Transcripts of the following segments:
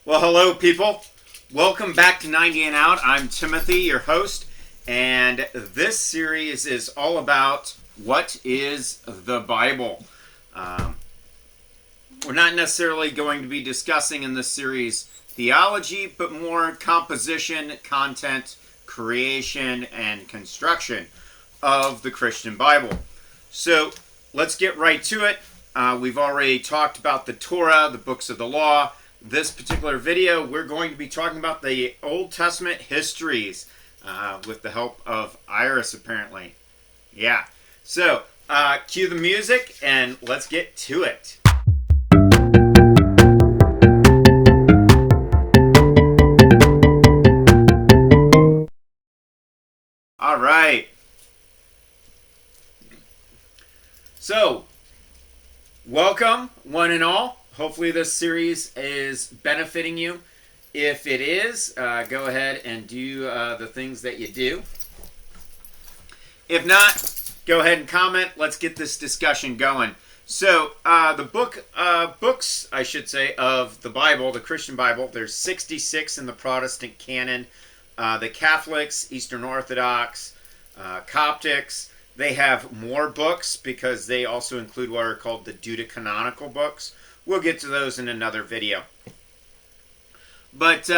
Well, hello, people. Welcome back to 90 and Out. I'm Timothy, your host, and this series is all about what is the Bible. We're not necessarily going to be discussing in this series theology, but more composition, content, creation, and construction of the Christian Bible. So let's get right to it. We've already talked about the Torah, the books of the law. This particular video, we're going to be talking about the Old Testament histories with the help of Iris, apparently. Yeah. So, cue the music and let's get to it. All right. So, welcome, one and all. Hopefully this series is benefiting you. If it is, go ahead and do the things that you do. If not, go ahead and comment. Let's get this discussion going. So, the books, I should say, of the Bible, the Christian Bible, there's 66 in the Protestant canon. The Catholics, Eastern Orthodox, Coptics, they have more books because they also include what are called the deuterocanonical books. We'll get to those in another video. But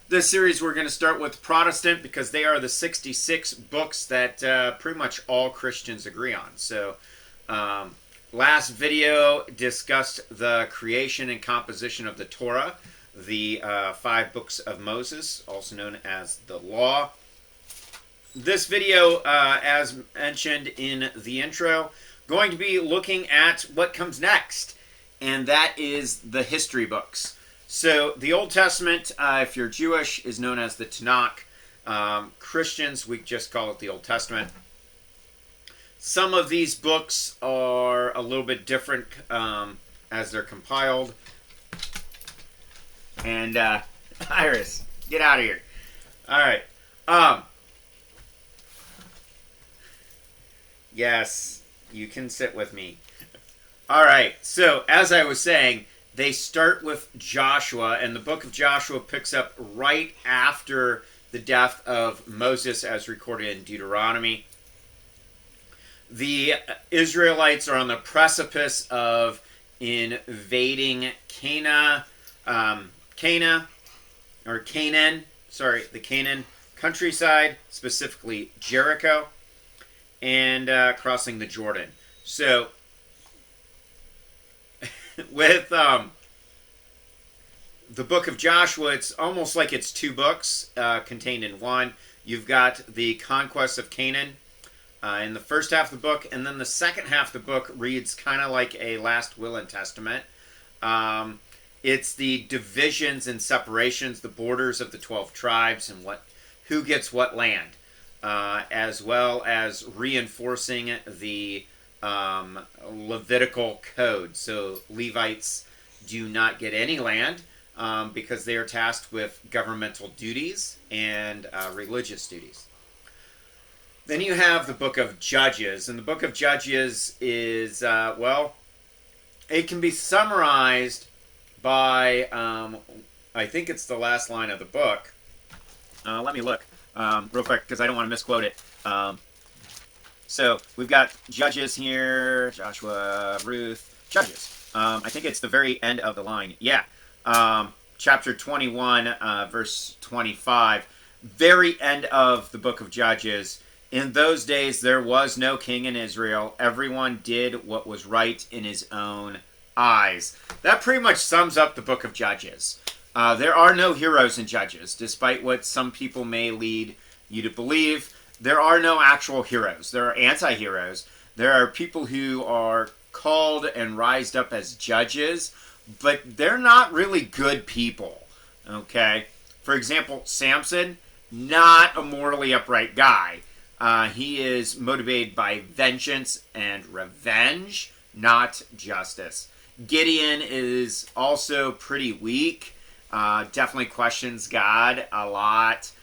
this series we're going to start with Protestant because they are the 66 books that pretty much all Christians agree on. So last video discussed the creation and composition of the Torah, the 5 books of Moses, also known as the Law. This video, as mentioned in the intro, going to be looking at what comes next. And that is the history books. So the Old Testament, if you're Jewish, is known as the Tanakh. Christians, we just call it the Old Testament. Some of these books are a little bit different as they're compiled. And Iris, get out of here. All right. Yes, you can sit with me. All right, so as I was saying, they start with Joshua, and the book of Joshua picks up right after the death of Moses as recorded in Deuteronomy. The Israelites are on the precipice of invading Canaan, the Canaan countryside, specifically Jericho, and crossing the Jordan. So with the book of Joshua, it's almost like it's 2 books contained in one. You've got the conquest of Canaan in the first half of the book, and then the second half of the book reads kind of like a last will and testament. It's the divisions and separations, the borders of the 12 tribes, and who gets what land, as well as reinforcing the Levitical code. So Levites do not get any land because they are tasked with governmental duties and religious duties. Then you have the book of Judges, and the book of Judges is, it can be summarized by, I think it's the last line of the book. Let me look real quick because I don't want to misquote it. So we've got Judges here, Joshua, Ruth, Judges. I think it's the very end of the line. Yeah. Chapter 21, verse 25. Very end of the book of Judges. In those days there was no king in Israel. Everyone did what was right in his own eyes. That pretty much sums up the book of Judges. There are no heroes in Judges, despite what some people may lead you to believe. There are no actual heroes. There are anti-heroes. There are people who are called and rised up as judges, but they're not really good people. Okay? For example, Samson, not a morally upright guy. He is motivated by vengeance and revenge, not justice. Gideon is also pretty weak. Definitely questions God a lot.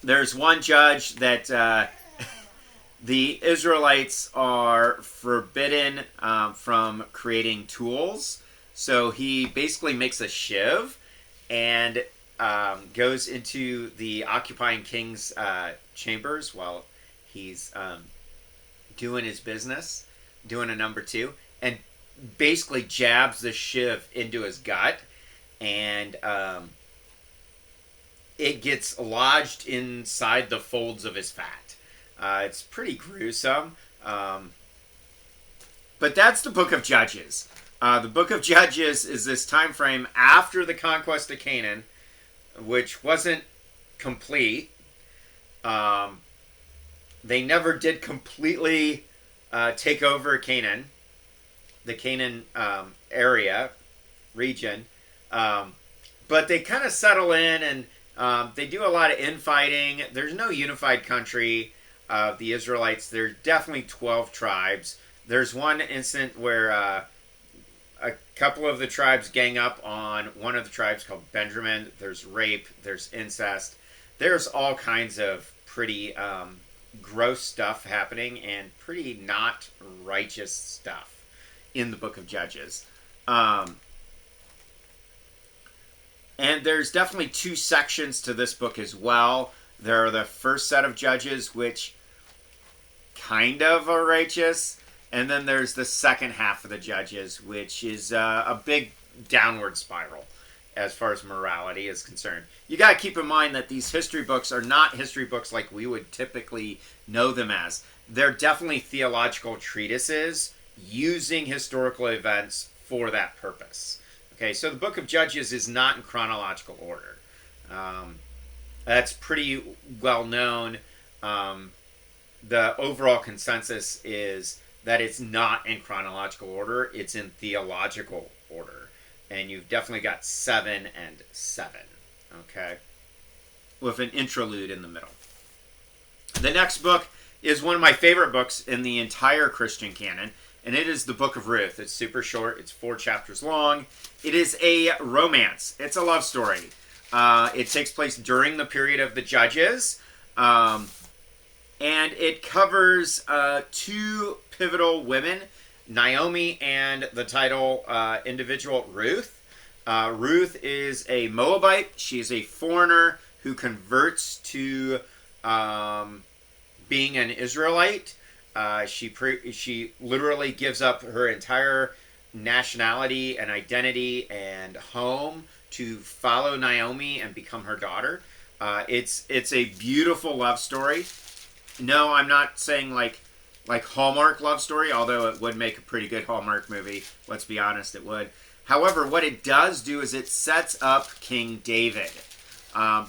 There's one judge that the Israelites are forbidden from creating tools. So he basically makes a shiv and goes into the occupying king's chambers while he's doing his business, doing a number two, and basically jabs the shiv into his gut, and it gets lodged inside the folds of his fat. It's pretty gruesome. But that's the book of Judges. The book of Judges is this time frame after the conquest of Canaan, which wasn't complete. They never did completely take over Canaan, the Canaan region. But they kind of settle in, and they do a lot of infighting. There's no unified country of the Israelites. There's definitely 12 tribes. There's one incident where a couple of the tribes gang up on one of the tribes called Benjamin. There's rape. There's incest. There's all kinds of pretty gross stuff happening and pretty not righteous stuff in the book of Judges. And there's definitely two sections to this book as well. There are the first set of Judges, which kind of are righteous. And then there's the second half of the Judges, which is a big downward spiral as far as morality is concerned. You got to keep in mind that these history books are not history books like we would typically know them as. They're definitely theological treatises using historical events for that purpose. Okay, so the book of Judges is not in chronological order. That's pretty well known. The overall consensus is that it's not in chronological order, it's in theological order. And you've definitely got 7 and 7, okay? With an interlude in the middle. The next book is one of my favorite books in the entire Christian canon, and it is the book of Ruth. It's super short, it's 4 chapters long. It is a romance, it's a love story. It takes place during the period of the Judges, and it covers 2 pivotal women, Naomi and the title individual Ruth. Ruth is a Moabite. She's a foreigner who converts to being an Israelite. She literally gives up her entire nationality and identity and home to follow Naomi and become her daughter. It's a beautiful love story. No, I'm not saying like Hallmark love story, although it would make a pretty good Hallmark movie. Let's be honest, it would. However, what it does do is it sets up King David.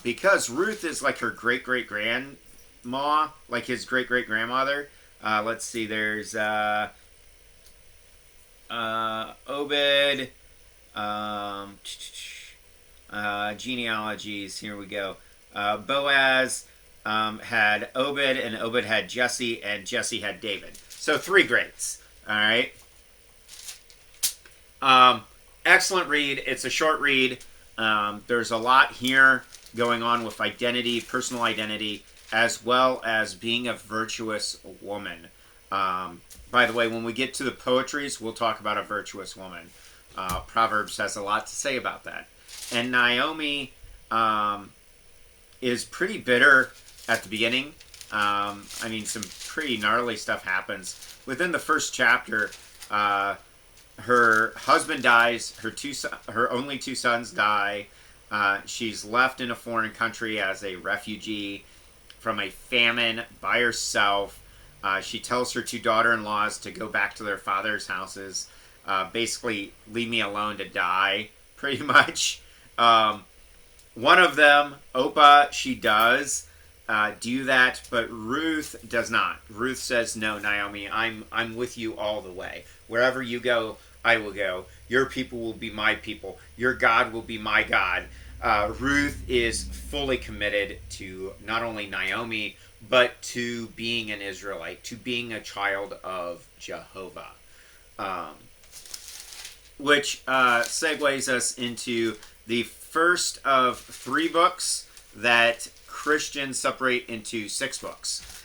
Because Ruth is like her great-great-grandma, like his great-great-grandmother. Let's see, there's Obed, genealogies, here we go. Boaz had Obed, and Obed had Jesse, and Jesse had David. So 3 greats, all right? Excellent read. It's a short read. There's a lot here going on with identity, personal identity, as well as being a virtuous woman. By the way, when we get to the poetries, we'll talk about a virtuous woman. Proverbs has a lot to say about that. And Naomi is pretty bitter at the beginning. I mean, some pretty gnarly stuff happens. Within the first chapter, her husband dies, her only 2 sons die. She's left in a foreign country as a refugee from a famine by herself. She tells her 2 daughter-in-laws to go back to their father's houses. Basically, leave me alone to die, pretty much. One of them, Opa, she does do that, but Ruth does not. Ruth says, no, Naomi, I'm with you all the way. Wherever you go, I will go. Your people will be my people. Your God will be my God. Ruth is fully committed to not only Naomi, but to being an Israelite, to being a child of Jehovah. Which segues us into the first of 3 books that Christians separate into 6 books.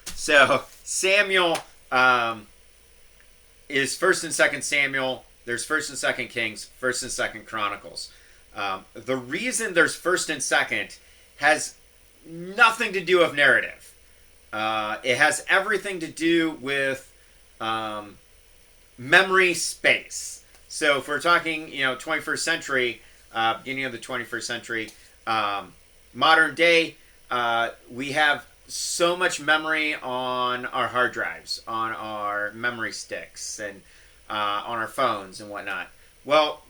So Samuel is 1st and 2nd Samuel, there's 1st and 2nd Kings, 1st and 2nd Chronicles. The reason there's 1st and 2nd has nothing to do with narrative. It has everything to do with memory space. So if we're talking, 21st century, beginning of the 21st century, modern day, we have so much memory on our hard drives, on our memory sticks, and on our phones and whatnot. Well,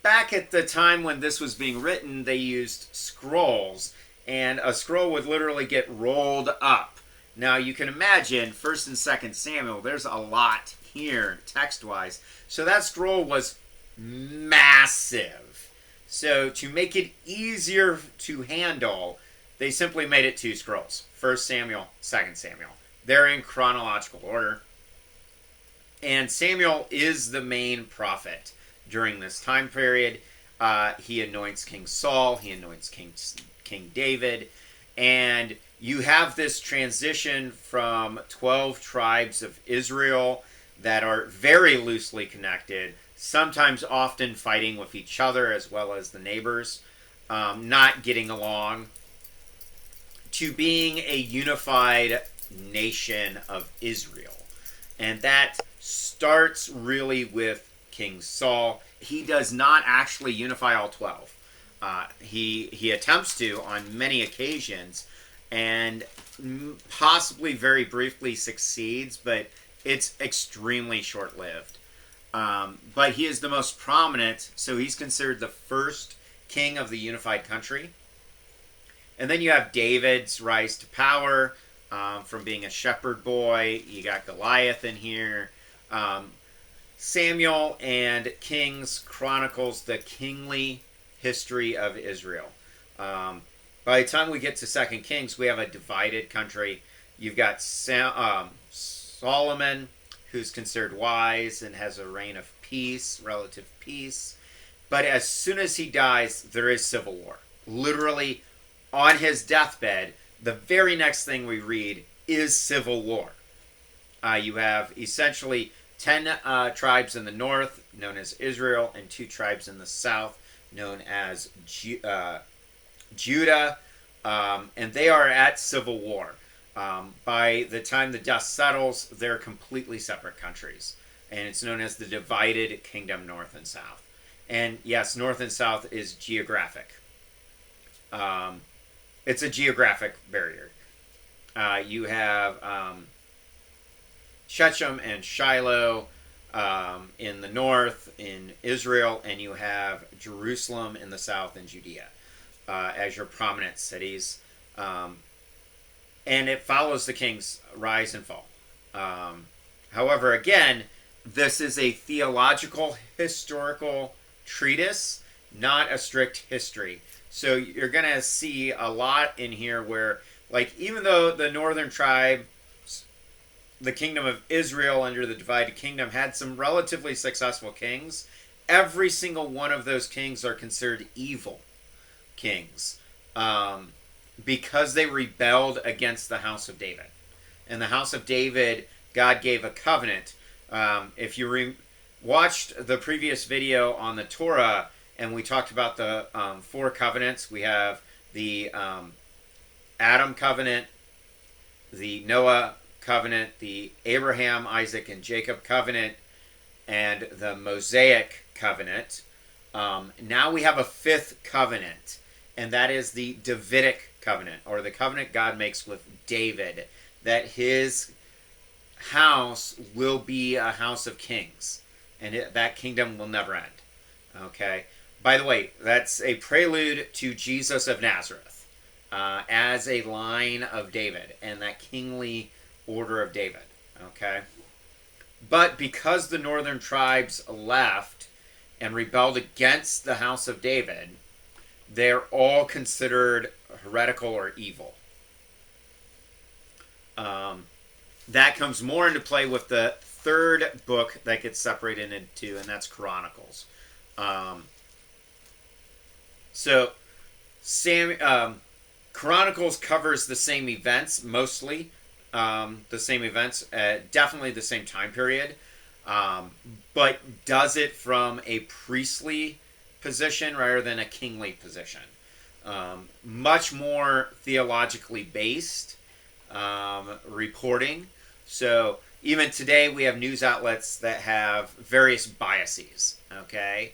back at the time when this was being written, they used scrolls, and a scroll would literally get rolled up. Now you can imagine 1st and 2nd Samuel, there's a lot here text-wise. So that scroll was massive. So to make it easier to handle, they simply made it 2 scrolls. 1 Samuel, 2 Samuel. They're in chronological order. And Samuel is the main prophet during this time period. He anoints King Saul. He anoints King David. And you have this transition from 12 tribes of Israel that are very loosely connected, sometimes often fighting with each other as well as the neighbors, not getting along, to being a unified nation of Israel. And that starts really with King Saul. He does not actually unify all 12. He attempts to on many occasions, and possibly very briefly succeeds, but it's extremely short-lived. But he is the most prominent, so he's considered the first king of the unified country. And then you have David's rise to power from being a shepherd boy. You got Goliath in here. Samuel and Kings chronicles the kingly history of Israel. By the time we get to 2 Kings, we have a divided country. You've got Solomon, who's considered wise and has a reign of peace, relative peace. But as soon as he dies, there is civil war. Literally, on his deathbed, the very next thing we read is civil war. You have essentially 10 tribes in the north, known as Israel, and 2 tribes in the south, known as Judah, and they are at civil war. By the time the dust settles, they're completely separate countries, and it's known as the divided kingdom, north and south. And yes, north and south is geographic. It's a geographic barrier. You have Shechem and Shiloh in the north in Israel, and you have Jerusalem in the south in Judea as your prominent cities. And it follows the king's rise and fall. However, again, this is a theological, historical treatise, not a strict history. So you're going to see a lot in here where, like, even though the northern tribe, the kingdom of Israel under the divided kingdom, had some relatively successful kings, every single one of those kings are considered evil kings because they rebelled against the house of David. And the house of David, God gave a covenant. If you watched the previous video on the Torah, and we talked about the 4 covenants, we have the Adam covenant, the Noah covenant, the Abraham, Isaac, and Jacob covenant, and the Mosaic covenant. Now we have a 5th covenant, and that is the Davidic covenant, or the covenant God makes with David, that his house will be a house of kings, and that kingdom will never end. Okay? By the way, that's a prelude to Jesus of Nazareth as a line of David and that kingly order of David. Okay? But because the northern tribes left and rebelled against the house of David, they're all considered heretical or evil. That comes more into play with the 3rd book that gets separated into 2, and that's Chronicles. Chronicles covers the same events, mostly the same events, definitely the same time period. but does it from a priestly position rather than a kingly position. Much more theologically based reporting. So even today we have news outlets that have various biases, okay?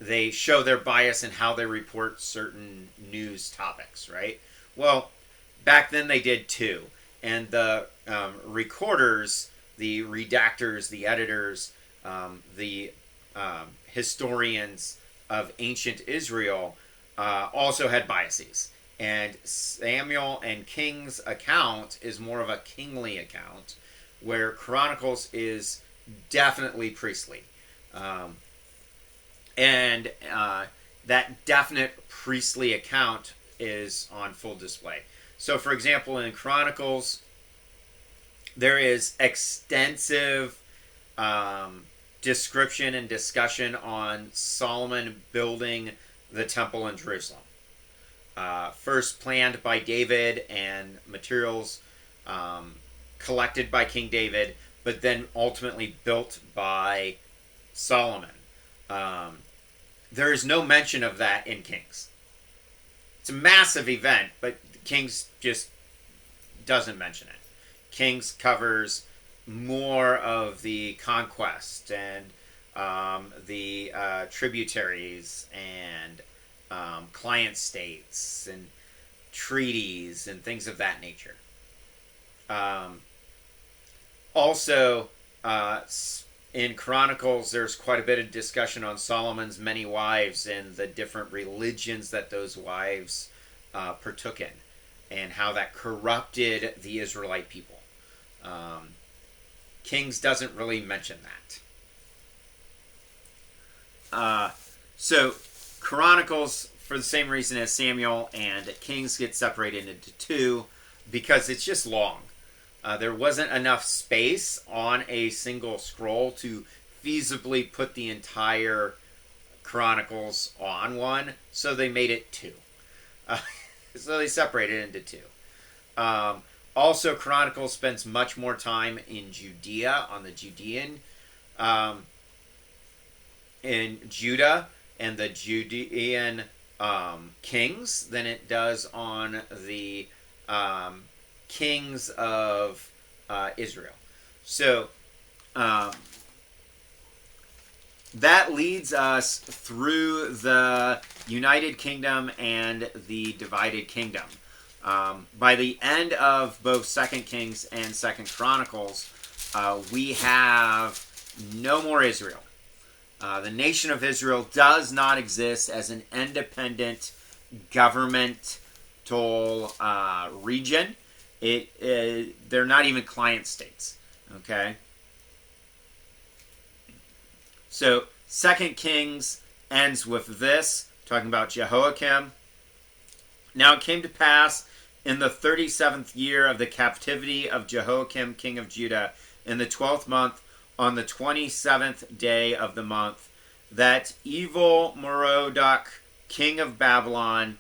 They show their bias in how they report certain news topics, right? Well, back then they did too. And the recorders, the redactors, the editors, the historians of ancient Israel also had biases. And Samuel and King's account is more of a kingly account, where Chronicles is definitely priestly. And that definite priestly account is on full display. So, for example, in Chronicles, there is extensive description and discussion on Solomon building the temple in Jerusalem. First planned by David and materials collected by King David, but then ultimately built by Solomon. There is no mention of that in Kings. It's a massive event, but Kings just doesn't mention it. Kings covers more of the conquest and the tributaries and client states and treaties and things of that nature. Also, in Chronicles, there's quite a bit of discussion on Solomon's many wives and the different religions that those wives partook in, and how that corrupted the Israelite people. Kings doesn't really mention that. So Chronicles, for the same reason as Samuel and Kings, get separated into two, because it's just long. There wasn't enough space on a single scroll to feasibly put the entire Chronicles on one, so they made it two. So they separated it into two. Also, Chronicles spends much more time in Judea, on the Judean, in Judah and the Judean kings, than it does on the kings of Israel. So that leads us through the United Kingdom and the divided kingdom. By the end of both 2 Kings and 2 Chronicles, we have no more Israel. The nation of Israel does not exist as an independent governmental region. They're not even client states. Okay? So 2 Kings ends with this, talking about Jehoiakim. Now it came to pass in the 37th year of the captivity of Jehoiakim, king of Judah, in the 12th month, on the 27th day of the month, that evil Merodach, king of Babylon,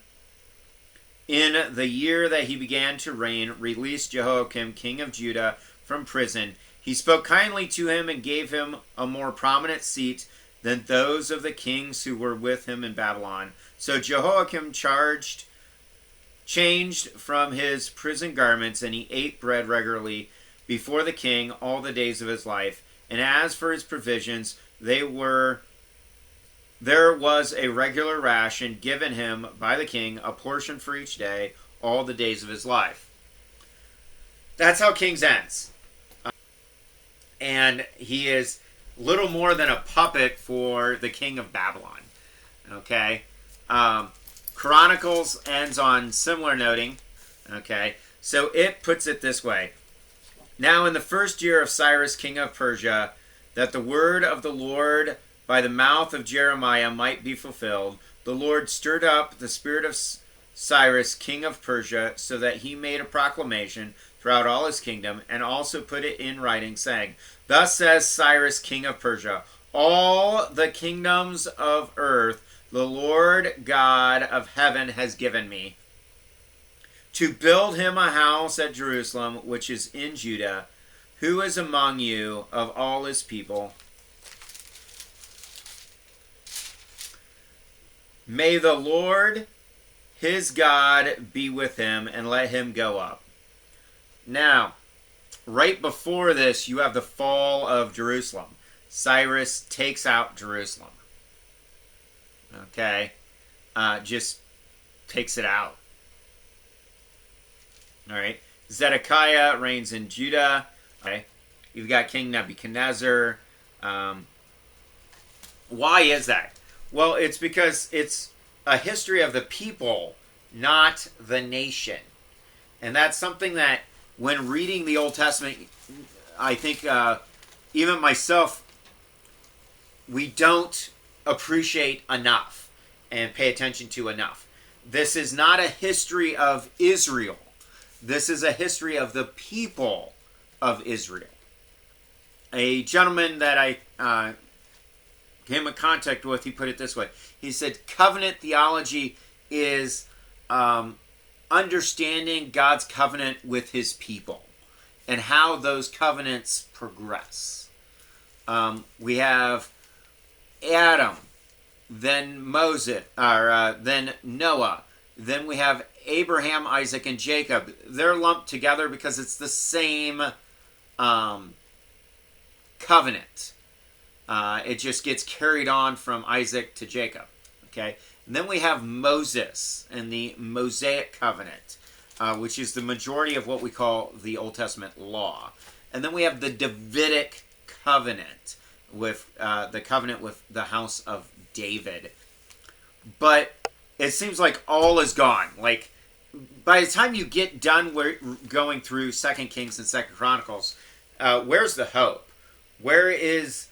in the year that he began to reign, released Jehoiakim, king of Judah, from prison. He spoke kindly to him and gave him a more prominent seat than those of the kings who were with him in Babylon. So Jehoiakim changed from his prison garments, and he ate bread regularly before the king all the days of his life. And as for his provisions, there was a regular ration given him by the king, a portion for each day, all the days of his life. That's how Kings ends. And he is little more than a puppet for the king of Babylon. Okay? Chronicles ends on similar noting. Okay? So it puts it this way. Now in the first year of Cyrus, king of Persia, that the word of the Lord by the mouth of Jeremiah might be fulfilled, the Lord stirred up the spirit of Cyrus, king of Persia, so that he made a proclamation throughout all his kingdom, and also put it in writing, saying, Thus says Cyrus, king of Persia, all the kingdoms of earth the Lord God of heaven has given me, to build him a house at Jerusalem, which is in Judah, who is among you of all his people, may the Lord his God be with him, and let him go up. Now, right before this, you have the fall of Jerusalem. Cyrus takes out Jerusalem. Okay? Just takes it out. Alright? Zedekiah reigns in Judah. Okay? You've got King Nebuchadnezzar. Why is that? Well, it's because it's a history of the people, not the nation. And that's something that, when reading the Old Testament, I think even myself, we don't appreciate enough and pay attention to enough. This is not a history of Israel. This is a history of the people of Israel. A gentleman that I came in contact with, he put it this way. He said, covenant theology is understanding God's covenant with his people and how those covenants progress. We have Adam, then Moses, then Noah, then we have Abraham, Isaac, and Jacob. They're lumped together because it's the same covenant. It just gets carried on from Isaac to Jacob. Okay, and then we have Moses and the Mosaic covenant, which is the majority of what we call the Old Testament law. And then we have the Davidic covenant, with the covenant with the house of David. But it seems like all is gone. Like, by the time you get done going through 2 Kings and 2 Chronicles, where's the hope? Where is...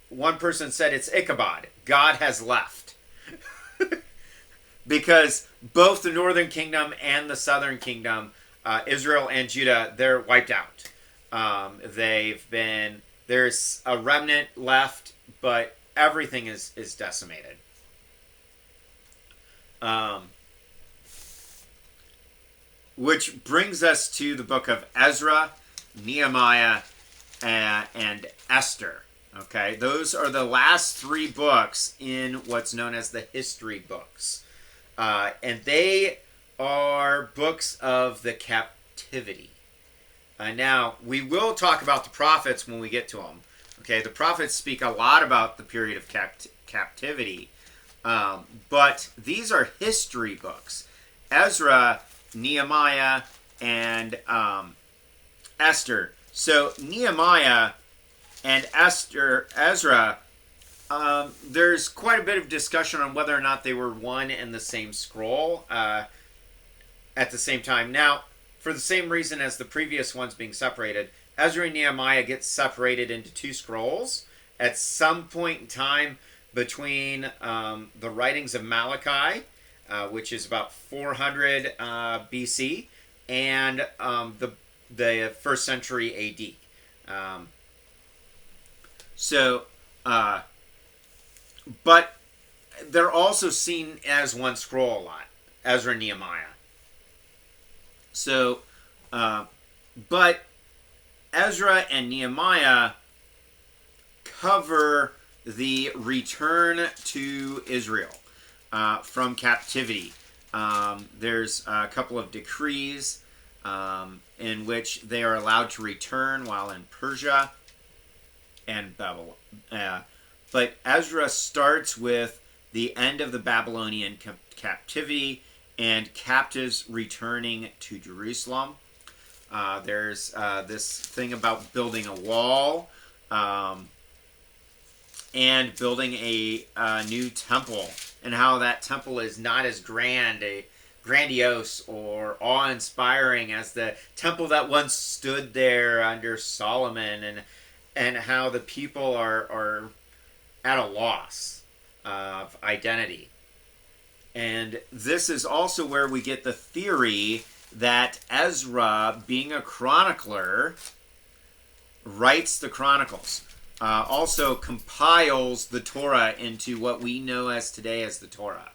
one person said it's Ichabod. God has left. Because both the northern kingdom and the southern kingdom, Israel and Judah, they're wiped out. There's a remnant left, but everything is decimated. Which brings us to the book of Ezra, Nehemiah, and Esther. Okay, those are the last three books in what's known as the history books. And they are books of the captivity. Now, we will talk about the prophets when we get to them. Okay, the prophets speak a lot about the period of captivity. But these are history books. Ezra, Nehemiah, and Esther. So, Nehemiah and Ezra, there's quite a bit of discussion on whether or not they were one and the same scroll at the same time. Now, for the same reason as the previous ones being separated, Ezra and Nehemiah get separated into two scrolls at some point in time between the writings of Malachi, which is about 400 BC, and the first century AD. But they're also seen as one scroll a lot, Ezra and Nehemiah. So, but Ezra and Nehemiah cover the return to Israel from captivity. There's a couple of decrees in which they are allowed to return while in Persia and Babylon. But Ezra starts with the end of the Babylonian captivity and captives returning to Jerusalem. There's this thing about building a wall and building a new temple, and how that temple is not as grandiose or awe-inspiring as the temple that once stood there under Solomon, and how the people are at a loss of identity. And this is also where we get the theory that Ezra, being a chronicler, writes the Chronicles. Also compiles the Torah into what we know as today as the Torah.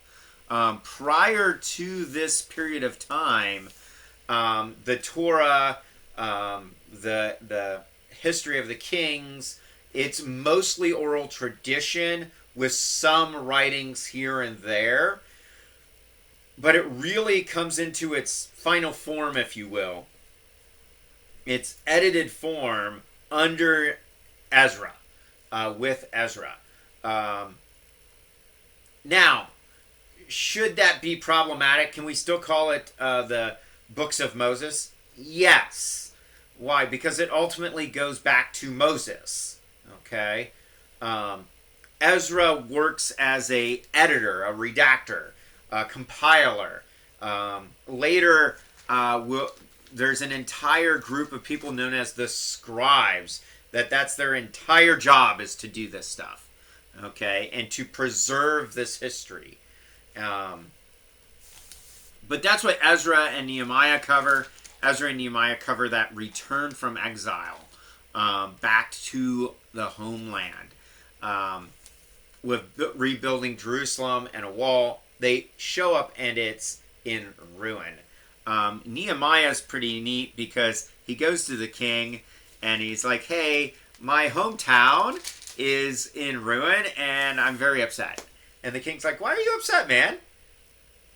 Prior to this period of time, The Torah, the history of the kings, it's mostly oral tradition with some writings here and there. But it really comes into its final form, if you will. Its edited form under Ezra, with Ezra. Now, should that be problematic? Can we still call it the books of Moses? Yes. Why? Because it ultimately goes back to Moses. Okay? Ezra works as a editor, a redactor, a compiler. Later, there's an entire group of people known as the scribes. That's their entire job, is to do this stuff. Okay? And to preserve this history. But that's what Ezra and Nehemiah cover. Ezra and Nehemiah cover that return from exile back to the homeland. With rebuilding Jerusalem and a wall, they show up and it's in ruin. Nehemiah is pretty neat because he goes to the king and he's like, hey, my hometown is in ruin and I'm very upset. And the king's like, why are you upset, man?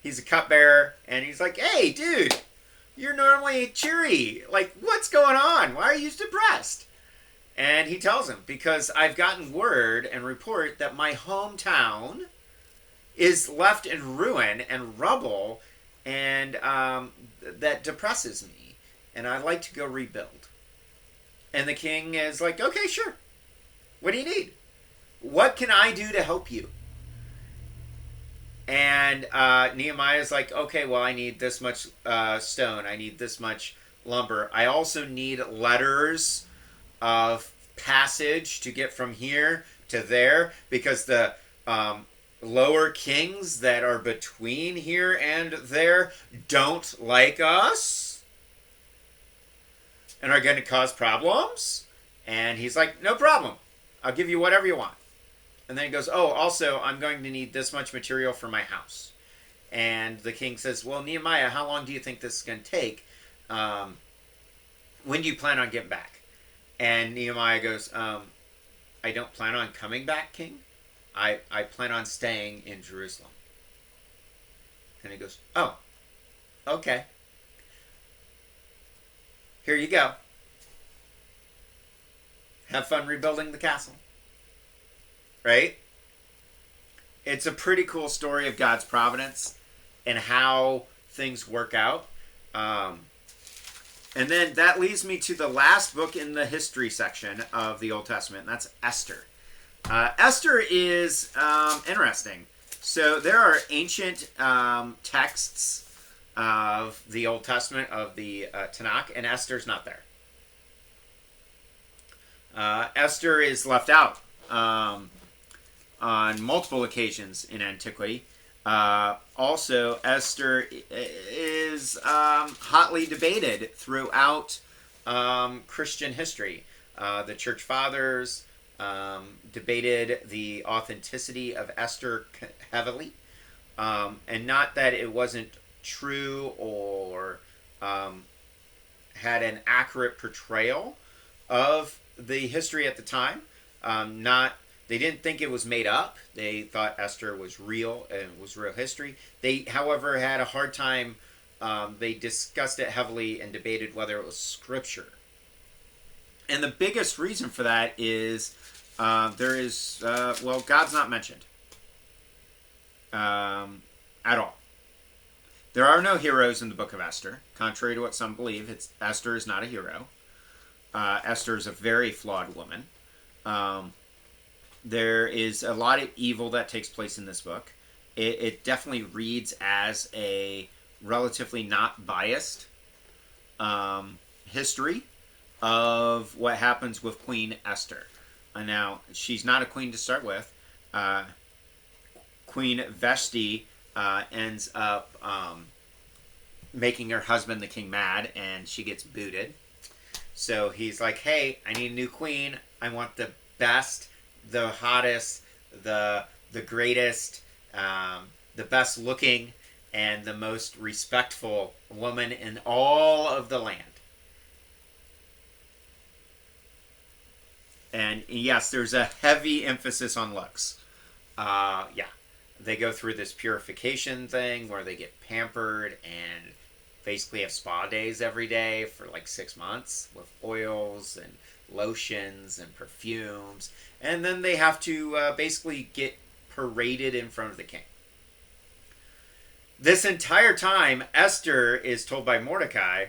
He's a cupbearer, and he's like, hey, dude, you're normally cheery. Like, what's going on? Why are you depressed? And he tells him, because I've gotten word and report that my hometown is left in ruin and rubble, and that depresses me, and I'd like to go rebuild. And the king is like, okay, sure. What do you need? What can I do to help you? And Nehemiah's like, okay, well, I need this much stone. I need this much lumber. I also need letters of passage to get from here to there, because the lower kings that are between here and there don't like us and are going to cause problems. And he's like, no problem. I'll give you whatever you want. And then he goes, oh, also, I'm going to need this much material for my house. And the king says, well, Nehemiah, how long do you think this is going to take? When do you plan on getting back? And Nehemiah goes, I don't plan on coming back, king. I plan on staying in Jerusalem. And he goes, oh, okay. Here you go. Have fun rebuilding the castle. Right? It's a pretty cool story of God's providence and how things work out. And then that leads me to the last book in the history section of the Old Testament, and that's Esther. Esther is interesting. So there are ancient texts of the Old Testament, of the Tanakh, and Esther's not there. Esther is left out on multiple occasions in antiquity. Also, Esther is hotly debated throughout Christian history. The church fathers debated the authenticity of Esther heavily, and not that it wasn't true or had an accurate portrayal of the history at the time. They didn't think it was made up. They thought Esther was real and was real history. They, however, had a hard time. They discussed it heavily and debated whether it was scripture. And the biggest reason for that is God's not mentioned at all. There are no heroes in the book of Esther, contrary to what some believe. Esther is not a hero. Esther is a very flawed woman. There is a lot of evil that takes place in this book. It definitely reads as a relatively not biased history of what happens with Queen Esther. Now, she's not a queen to start with. Queen Vashti ends up making her husband, the king, mad, and she gets booted. So he's like, hey, I need a new queen. I want the best, the hottest, the greatest, the best looking, and the most respectful woman in all of the land. And yes, there's a heavy emphasis on looks. Yeah. They go through this purification thing where they get pampered and basically have spa days every day for like 6 months with oils and lotions and perfumes. And then they have to basically get paraded in front of the king. This entire time, Esther is told by Mordecai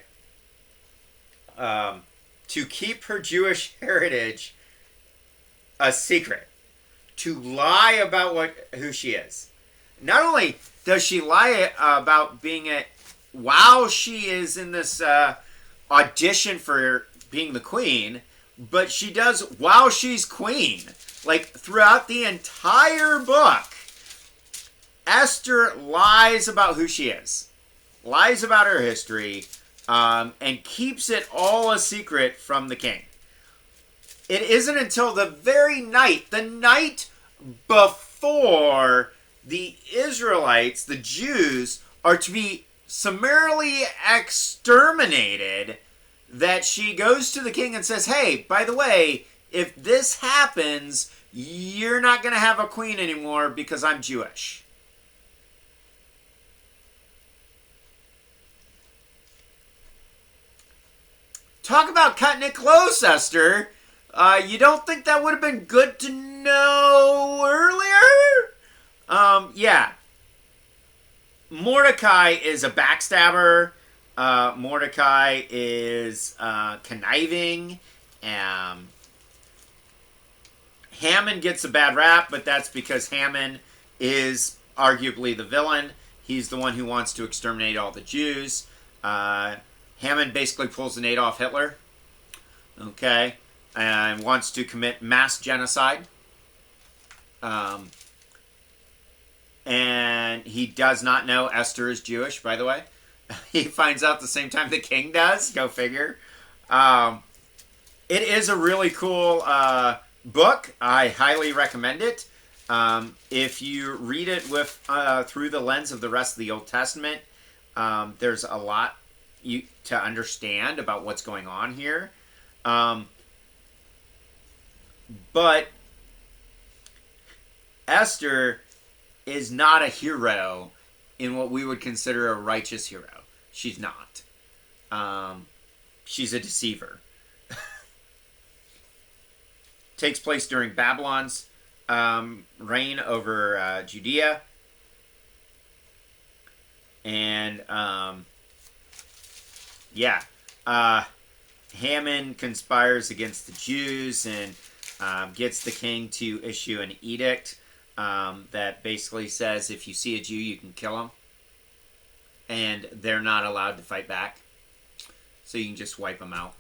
to keep her Jewish heritage a secret, to lie about who she is. Not only does she lie about being while she is in this audition for being the queen, but she does while she's queen. Like throughout the entire book, Esther lies about who she is, lies about her history, and keeps it all a secret from the king. It isn't until the very night, the night before the Israelites, the Jews, are to be summarily exterminated, that she goes to the king and says, hey, by the way, if this happens, you're not going to have a queen anymore because I'm Jewish. Talk about cutting it close, Esther. You don't think that would have been good to know earlier? Yeah. Mordecai is a backstabber. Mordecai is conniving. Haman gets a bad rap, but that's because Haman is arguably the villain. He's the one who wants to exterminate all the Jews. Haman basically pulls an Adolf Hitler, okay, and wants to commit mass genocide. And he does not know Esther is Jewish, by the way. He finds out the same time the king does. Go figure. It is a really cool book. I highly recommend it. If you read it with through the lens of the rest of the Old Testament, there's a lot to understand about what's going on here. But Esther is not a hero in what we would consider a righteous hero. She's not. She's a deceiver. Takes place during Babylon's reign over Judea. And Haman conspires against the Jews and gets the king to issue an edict that basically says if you see a Jew, you can kill him. And they're not allowed to fight back. So you can just wipe them out.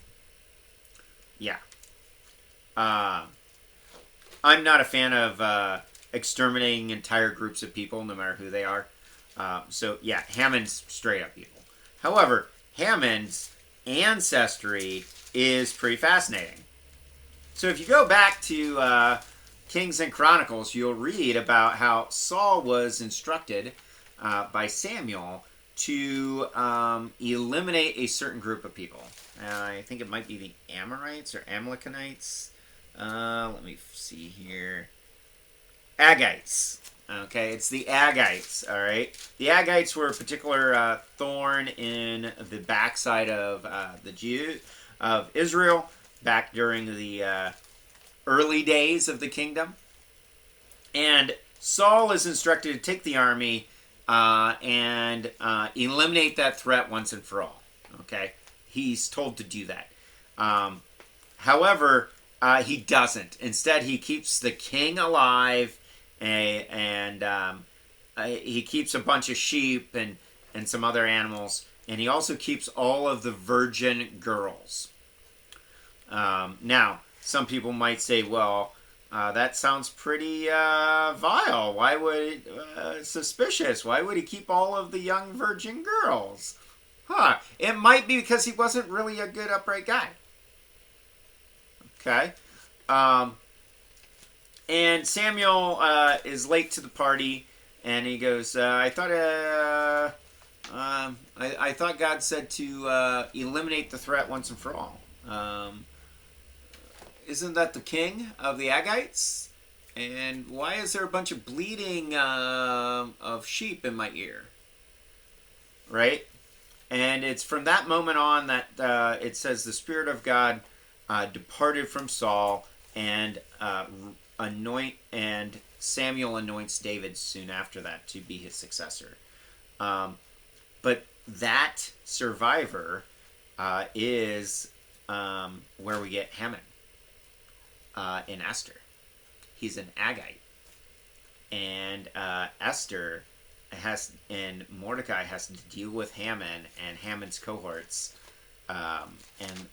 Yeah. I'm not a fan of exterminating entire groups of people, no matter who they are. So, yeah, Haman's straight up evil. However, Haman's ancestry is pretty fascinating. So if you go back to Kings and Chronicles, you'll read about how Saul was instructed by Samuel to eliminate a certain group of people. I think it might be the Amorites or Amalekites. Let me see here. Agites. Okay, it's the Agites, all right? The Agites were a particular thorn in the backside of the Jews of Israel back during the early days of the kingdom. And Saul is instructed to take the army and eliminate that threat once and for all. Okay, he's told to do that. However, he doesn't. Instead, he keeps the king alive, and he keeps a bunch of sheep and some other animals, and he also keeps all of the virgin girls. Now, some people might say, well, that sounds pretty vile. Why would suspicious? Why would he keep all of the young virgin girls? It might be because he wasn't really a good, upright guy. Okay. And Samuel is late to the party, And he goes, I thought God said to eliminate the threat once and for all. Isn't that the king of the Aggites? And why is there a bunch of bleating of sheep in my ear? Right? And it's from that moment on that it says the Spirit of God departed from Saul, and Samuel anoints David soon after that to be his successor. But that survivor is where we get Haman in Esther. He's an Agite, and Esther and Mordecai has to deal with Haman and Haman's cohorts, and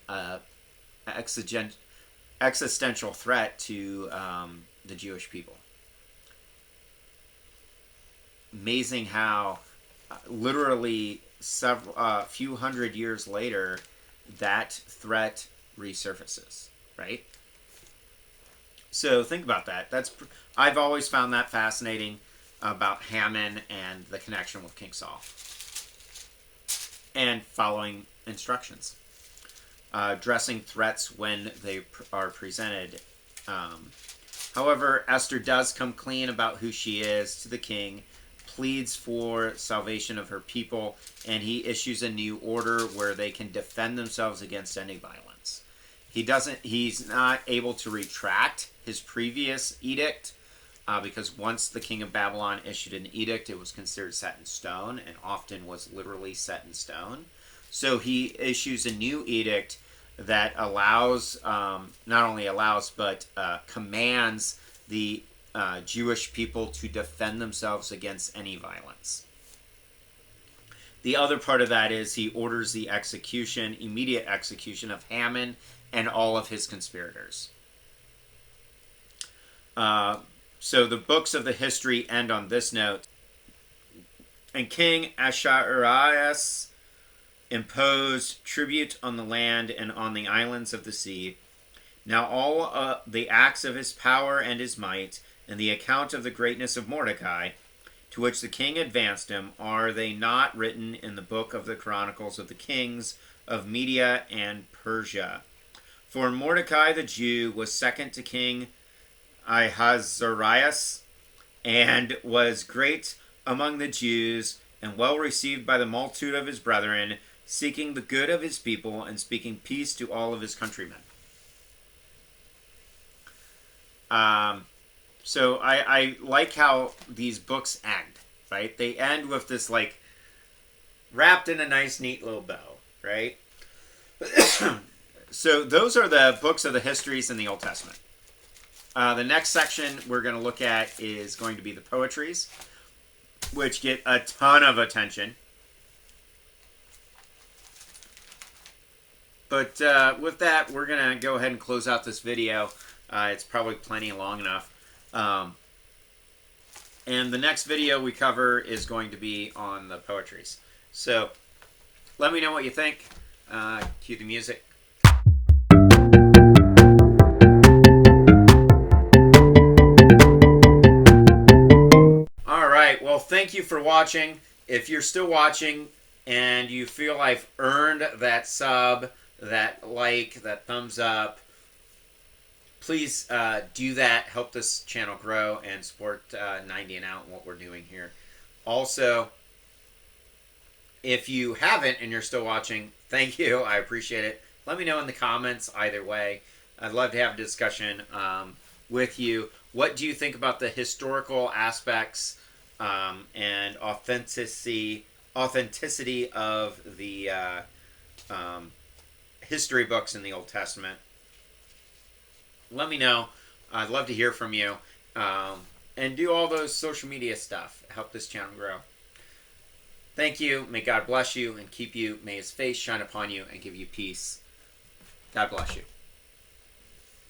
existential threat to the Jewish people. Amazing how literally few hundred years later that threat resurfaces, right? So think about that. I've always found that fascinating about Haman and the connection with King Saul and following instructions, addressing threats when they are presented. However, Esther does come clean about who she is to the king, pleads for salvation of her people, and he issues a new order where they can defend themselves against any violence. He's not able to retract his previous edict, because once the king of Babylon issued an edict, it was considered set in stone, and often was literally set in stone. So he issues a new edict that allows, not only allows, but commands the Jewish people to defend themselves against any violence. The other part of that is he orders the immediate execution of Haman and all of his conspirators. So the books of the history end on this note. And King Ahasuerus imposed tribute on the land and on the islands of the sea. Now all the acts of his power and his might, and the account of the greatness of Mordecai, to which the king advanced him, are they not written in the book of the Chronicles of the kings of Media and Persia? For Mordecai the Jew was second to King Ahasuerus, and was great among the Jews, and well received by the multitude of his brethren, seeking the good of his people, and speaking peace to all of his countrymen. So I like how these books end, right? They end with this, like, wrapped in a nice, neat little bow, right? So those are the books of the histories in the Old Testament. The next section we're going to look at is going to be the poetries, which get a ton of attention. But with that, we're going to go ahead and close out this video. It's probably plenty long enough. And the next video we cover is going to be on the poetries. So let me know what you think. Cue the music. Alright, well, thank you for watching. If you're still watching and you feel I've earned that sub, that like, that thumbs up, please do that. Help this channel grow and support 90 and Out and what we're doing here. Also, if you haven't and you're still watching, thank you. I appreciate it. Let me know in the comments either way. I'd love to have a discussion with you. What do you think about the historical aspects and authenticity of the history books in the Old Testament? Let me know. I'd love to hear from you. And do all those social media stuff. Help this channel grow. Thank you. May God bless you and keep you. May his face shine upon you and give you peace. God bless you.